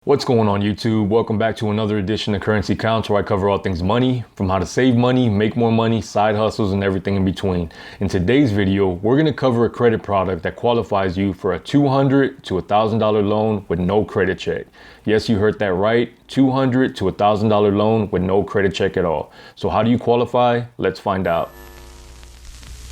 What's going on YouTube? Welcome back to another edition of Currency Counts, where I cover all things money, from how to save money, make more money, side hustles, and everything in between. In today's video, we're going to cover a credit product that qualifies you for a $200 to $1,000 loan with no credit check. Yes, you heard that right. $200 to $1,000 loan with no credit check at all. So how do you qualify? Let's find out.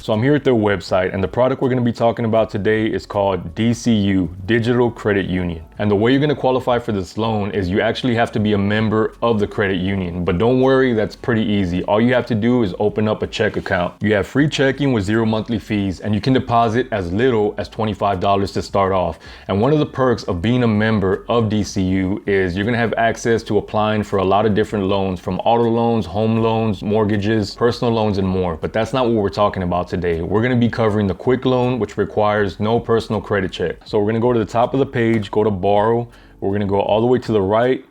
So I'm here at their website, and the product we're going to be talking about today is called DCU, Digital Credit Union. And the way you're going to qualify for this loan is you actually have to be a member of the credit union. But don't worry, that's pretty easy. All you have to do is open up a check account. You have free checking with zero monthly fees, and you can deposit as little as $25 to start off. And one of the perks of being a member of DCU is you're going to have access to applying for a lot of different loans, from auto loans, home loans, mortgages, personal loans, and more. But that's not what we're talking about today. We're going to be covering the quick loan, which requires no personal credit check. So we're going to go to the top of the page, go to borrow. We're going to go all the way to the right,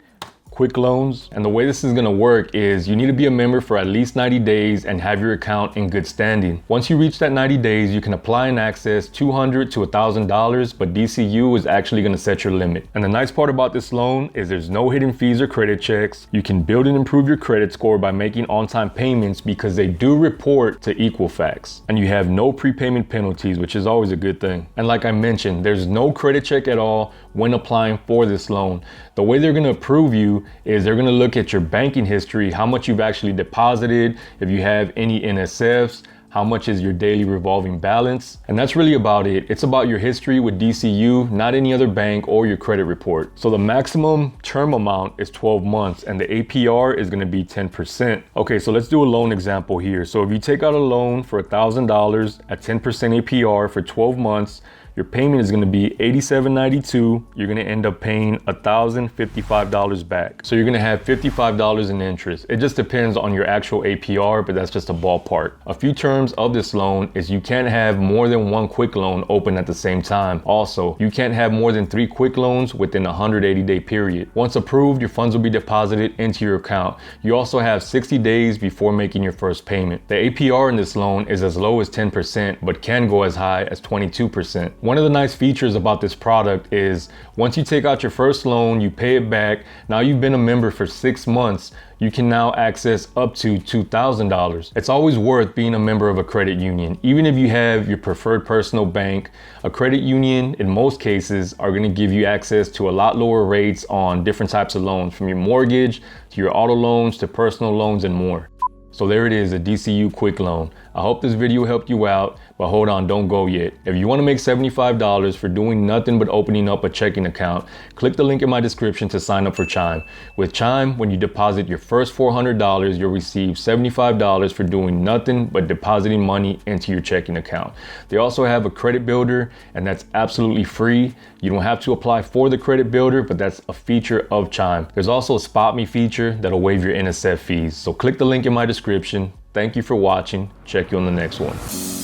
quick loans. And the way this is going to work is you need to be a member for at least 90 days and have your account in good standing. Once you reach that 90 days, you can apply and access $200 to $1,000, but DCU is actually going to set your limit. And the nice part about this loan is there's no hidden fees or credit checks. You can build and improve your credit score by making on-time payments because they do report to Equifax. And you have no prepayment penalties, which is always a good thing. And like I mentioned, there's no credit check at all when applying for this loan. The way they're going to approve you is they're going to look at your banking history, how much you've actually deposited, if you have any NSFs, how much is your daily revolving balance. And that's really about it. It's about your history with DCU, not any other bank or your credit report. So the maximum term amount is 12 months and the APR is going to be 10%. Okay, so let's do a loan example here. So if you take out a loan for $1,000 at 10% APR for 12 months, your payment is going to be $87.92. You're going to end up paying $1,055 back. So you're going to have $55 in interest. It just depends on your actual APR, but that's just a ballpark. A few terms of this loan is you can't have more than one quick loan open at the same time. Also, you can't have more than 3 quick loans within a 180-day period. Once approved, your funds will be deposited into your account. You also have 60 days before making your first payment. The APR in this loan is as low as 10%, but can go as high as 22%. One of the nice features about this product is once you take out your first loan, you pay it back. Now you've been a member for 6 months, you can now access up to $2,000. It's always worth being a member of a credit union. Even if you have your preferred personal bank, a credit union in most cases are going to give you access to a lot lower rates on different types of loans, from your mortgage to your auto loans to personal loans and more. So there it is, a DCU quick loan. I hope this video helped you out, but hold on, don't go yet. If you want to make $75 for doing nothing but opening up a checking account, click the link in my description to sign up for Chime. With Chime, when you deposit your first $400, you'll receive $75 for doing nothing but depositing money into your checking account. They also have a credit builder, and that's absolutely free. You don't have to apply for the credit builder, but that's a feature of Chime. There's also a Spot Me feature that'll waive your NSF fees. So click the link in my description. Thank you for watching. Check you on the next one.